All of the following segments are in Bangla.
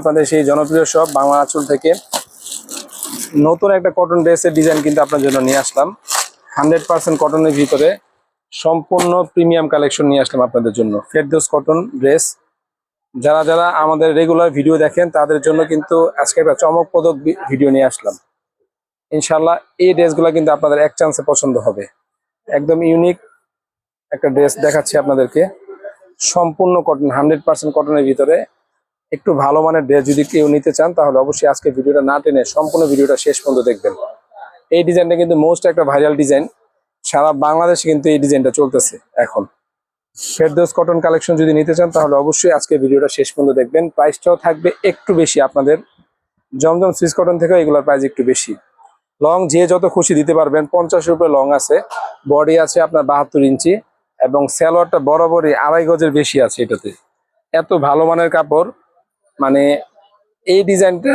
আপনাদের সেই জনপ্রিয় শপ বাংলা আঁচল থেকে নতুন একটা কটন ড্রেসের ডিজাইন কিন্তু আপনার জন্য নিয়ে আসলাম। 100% কটনের ভিতরে সম্পূর্ণ প্রিমিয়াম কালেকশন নিয়ে আসলাম আপনাদের জন্য। ফেরদৌস কটন ড্রেস, যারা যারা আমাদের রেগুলার ভিডিও দেখেন তাদের জন্য কিন্তু আজকে একটা চমকপ্রদ ভিডিও নিয়ে আসলাম। ইনশাল্লাহ এই ড্রেসগুলো কিন্তু আপনাদের এক চান্সে পছন্দ হবে। একদম ইউনিক একটা ড্রেস দেখাচ্ছি আপনাদেরকে, সম্পূর্ণ কটন, 100% কটনের ভিতরে। একটু ভালো মানের ড্রেস যদি কেউ নিতে চান তাহলে অবশ্যই আজকে ভিডিওটা না টেনে সম্পূর্ণ ভিডিওটা শেষ পর্যন্ত দেখবেন। এই ডিজাইনটা কিন্তু মোস্ট একটা ভাইরাল ডিজাইন, সারা বাংলাদেশে কিন্তু এই ডিজাইনটা চলতেছে এখন। ফেরদৌস কটন কালেকশন যদি নিতে চান তাহলে অবশ্যই আজকে ভিডিওটা শেষ পর্যন্ত দেখবেন। প্রাইসটাও থাকবে একটু বেশি আপনাদের, জমজম সুইস কটন থেকে এগুলোর প্রাইস একটু বেশি। লং যে যত খুশি দিতে পারবেন, 50 উপরে লং আছে, বডি আছে আপনার 72 ইঞ্চি এবং সালোয়ারটা বরাবরই 2.5 গজের বেশি আছে। এটাতে এত ভালো মানের কাপড়, মানে এই ডিজাইনটা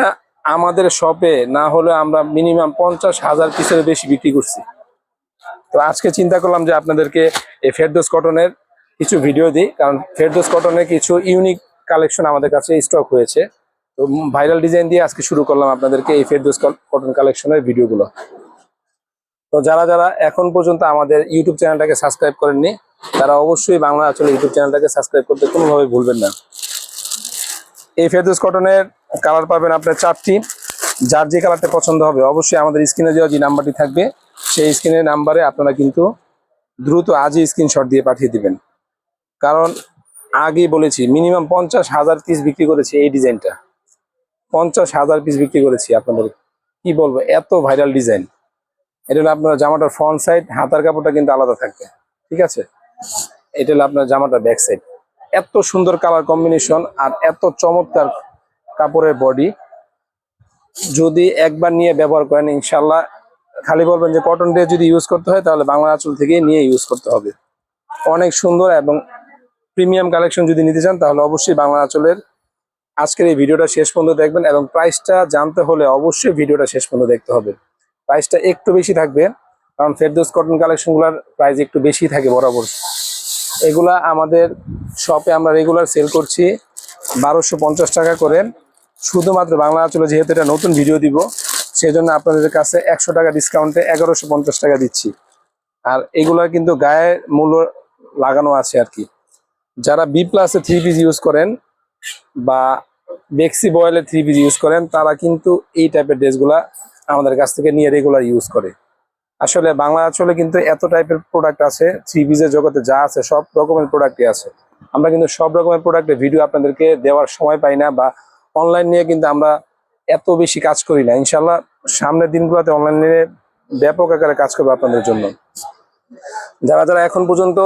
আমাদের শপে না হলে আমরা মিনিমাম 50,000 পিসের বেশি বিক্রি করছি। তো আজকে চিন্তা করলাম যে আপনাদেরকে এই ফেরদৌস কটনের কিছু ভিডিও দিই, কারণ ফেরদৌস কটনের কিছু ইউনিক কালেকশন আমাদের কাছে স্টক হয়েছে। তো ভাইরাল ডিজাইন দিয়ে আজকে শুরু করলাম আপনাদেরকে এই ফেরদৌস কটন কালেকশনের ভিডিওগুলো। তো যারা যারা এখন পর্যন্ত আমাদের ইউটিউব চ্যানেলটাকে সাবস্ক্রাইব করেননি তারা অবশ্যই বাংলা আঁচল ইউটিউব চ্যানেলটাকে সাবস্ক্রাইব করতে কোনোভাবে ভুলবেন না। এই ফেরদৌস কটনের কালার পাবেন আপনার 4টি। যার যে কালারটা পছন্দ হবে অবশ্যই আমাদের স্ক্রিনে দেওয়া যে নাম্বারটি থাকবে সেই স্ক্রিনের নাম্বারে আপনারা কিন্তু দ্রুত আজই স্ক্রিনশট দিয়ে পাঠিয়ে দিবেন। কারণ আগেই বলেছি মিনিমাম 50,000 পিস বিক্রি করেছি এই ডিজাইনটা, 50,000 পিস বিক্রি করেছি। আপনাদের কি বলবো, এত ভাইরাল ডিজাইন। এটা হলো আপনার জামাটার ফ্রন্ট সাইড, হাতার কাপড়টা কিন্তু আলাদা থাকবে, ঠিক আছে। এটা হলো আপনার জামাটার ব্যাক সাইড। এত সুন্দর কালার কম্বিনেশন আর এত চমৎকার কাপড়ের বডি, যদি একবার নিয়ে ব্যবহার করেন ইনশাল্লাহ খালি বলবেন যে কটন ড্রেস যদি ইউজ করতে হয় তাহলে বাংলা আঁচল থেকে নিয়ে ইউজ করতে হবে। অনেক সুন্দর এবং প্রিমিয়াম কালেকশন যদি নিতে চান তাহলে অবশ্যই বাংলা আঁচলের আজকের এই ভিডিওটা শেষ পর্যন্ত দেখবেন। এবং প্রাইসটা জানতে হলে অবশ্যই ভিডিওটা শেষ পর্যন্ত দেখতে হবে। প্রাইসটা একটু বেশি থাকবে, কারণ ফেরদৌস কটন কালেকশনগুলোর প্রাইস একটু বেশি থাকে বরাবর। এগুলা আমাদের শপে আমরা রেগুলার সেল করছি 1250 টাকা করে। শুধুমাত্র বাংলা আঁচলে যেহেতু এটা নতুন ভিডিও দিব সেজন্য আপনাদের কাছে 100 টাকা ডিসকাউন্টে 1150 টাকা দিচ্ছি। আর এগুলা কিন্তু গায়ে মূল্য লাগানো আছে আর কি। যারা বি প্লাসে 3 পিস ইউজ করেন বা বেক্সি বয়েলে 3 পিস ইউজ করেন তারা কিন্তু এই টাইপের ড্রেসগুলা আমাদের কাছ থেকে নিয়ে রেগুলার ইউজ করে। আসলে বাংলা আঁচলে কিন্তু এত টাইপের প্রোডাক্ট আছে, 3 পিসের জগতে যা আছে সব রকমের প্রোডাক্টই আছে। আমরা কিন্তু সব রকমের প্রোডাক্টের ভিডিও আপনাদেরকে দেওয়ার সময় পাই না, বা অনলাইন নিয়ে কিন্তু আমরা এত বেশি কাজ করি না। ইনশাল্লাহ সামনের দিনগুলোতে অনলাইন নিয়ে ব্যাপক আকারে কাজ করবো আপনাদের জন্য। যারা যারা এখন পর্যন্ত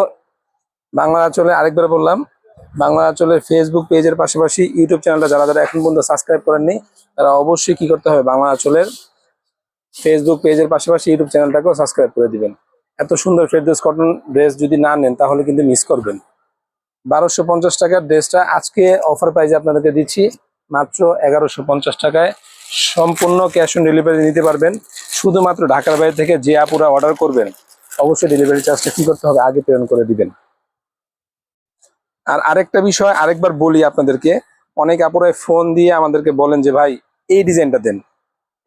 বাংলা আঁচলে, আরেকবার বললাম, বাংলা আঁচলের ফেসবুক পেজের পাশাপাশি ইউটিউব চ্যানেলটা যারা যারা এখন পর্যন্ত সাবস্ক্রাইব করেননি তারা অবশ্যই কি করতে হবে, বাংলা আঁচলের ফেসবুক পেজের পাশাপাশি ইউটিউব চ্যানেলটাকেও সাবস্ক্রাইব করে দিবেন। এত সুন্দর ফেরদৌস কটন ড্রেস যদি না নেন তাহলে কিন্তু মিস করবেন। 1250 টাকার ড্রেসটা আজকে অফার প্রাইসে আপনাদেরকে দিচ্ছি মাত্র 1150 টাকায়। সম্পূর্ণ ক্যাশ অন ডেলিভারি নিতে পারবেন। শুধুমাত্র ঢাকার বাইরে থেকে যে আপুরা অর্ডার করবেন অবশ্যই ডেলিভারি চার্জটা কি করতে হবে, আগে প্রেরণ করে দিবেন। আর আরেকটা বিষয় আরেকবার বলি আপনাদেরকে, অনেক আপুরাই ফোন দিয়ে আমাদেরকে বলেন যে ভাই এই ডিজাইনটা দেন।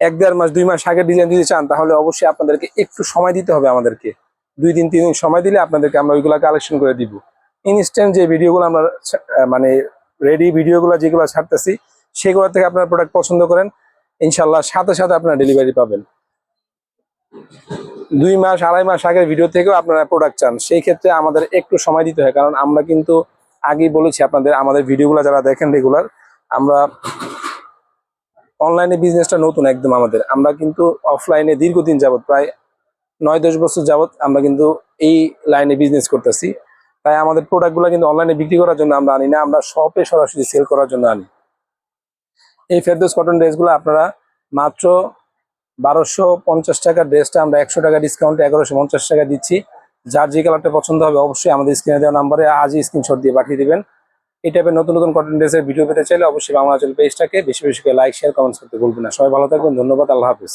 1-1.5 মাস 2 মাস আগে ডিজাইন দিতে চান তাহলে অবশ্যই আপনাদেরকে একটু সময় দিতে হবে আমাদেরকে। 2 দিন 3 দিন সময় দিলে আপনাদেরকে আমরা ওইগুলো কালেকশন করে দিব। ইনস্ট্যান্ট যে ভিডিওগুলো আমরা মানে রেডি ভিডিওগুলো যেগুলো ছাড়তেছি সেগুলো থেকে আপনার প্রোডাক্ট পছন্দ করেন, ইনশাল্লাহ সাথে সাথে আপনারা ডেলিভারি পাবেন। 2 মাস 2.5 মাস আগের ভিডিও থেকেও আপনারা প্রোডাক্ট চান, সেই ক্ষেত্রে আমাদের একটু সময় দিতে হয়। কারণ আমরা কিন্তু আগেই বলেছি আপনাদের, আমাদের ভিডিওগুলো যারা দেখেন রেগুলার, আমরা অনলাইনে বিজনেসটা নতুন একদম আমাদের। আমরা কিন্তু অফলাইনে দীর্ঘদিন যাবত, প্রায় 9-10 বছর যাবত আমরা কিন্তু এই লাইনে বিজনেস করতেছি। তাই আমাদের প্রোডাক্টগুলো কিন্তু অনলাইনে বিক্রি করার জন্য আমরা আনি না, আমরা শপে সরাসরি সেল করার জন্য আনি। এই ফেরদৌস কটন ড্রেসগুলো আপনারা মাত্র 1250 টাকার ড্রেসটা আমরা 100 টাকা ডিসকাউন্টে 1150 টাকা দিচ্ছি। যার যে কালারটা পছন্দ হবে অবশ্যই আমাদের স্ক্রিনে দেওয়া নাম্বারে আজই স্ক্রিনশট দিয়ে পাঠিয়ে দিবেন। এই টাইপের নতুন নতুন কটন ড্রেসের ভিডিও পেতে চাইলে অবশ্যই বাংলা আঁচল পেজটাকে বেশি বেশি করে লাইক, শেয়ার, কমেন্টস করতে ভুলবেন না। সবাই ভালো থাকবেন, ধন্যবাদ, আল্লাহ হাফিজ।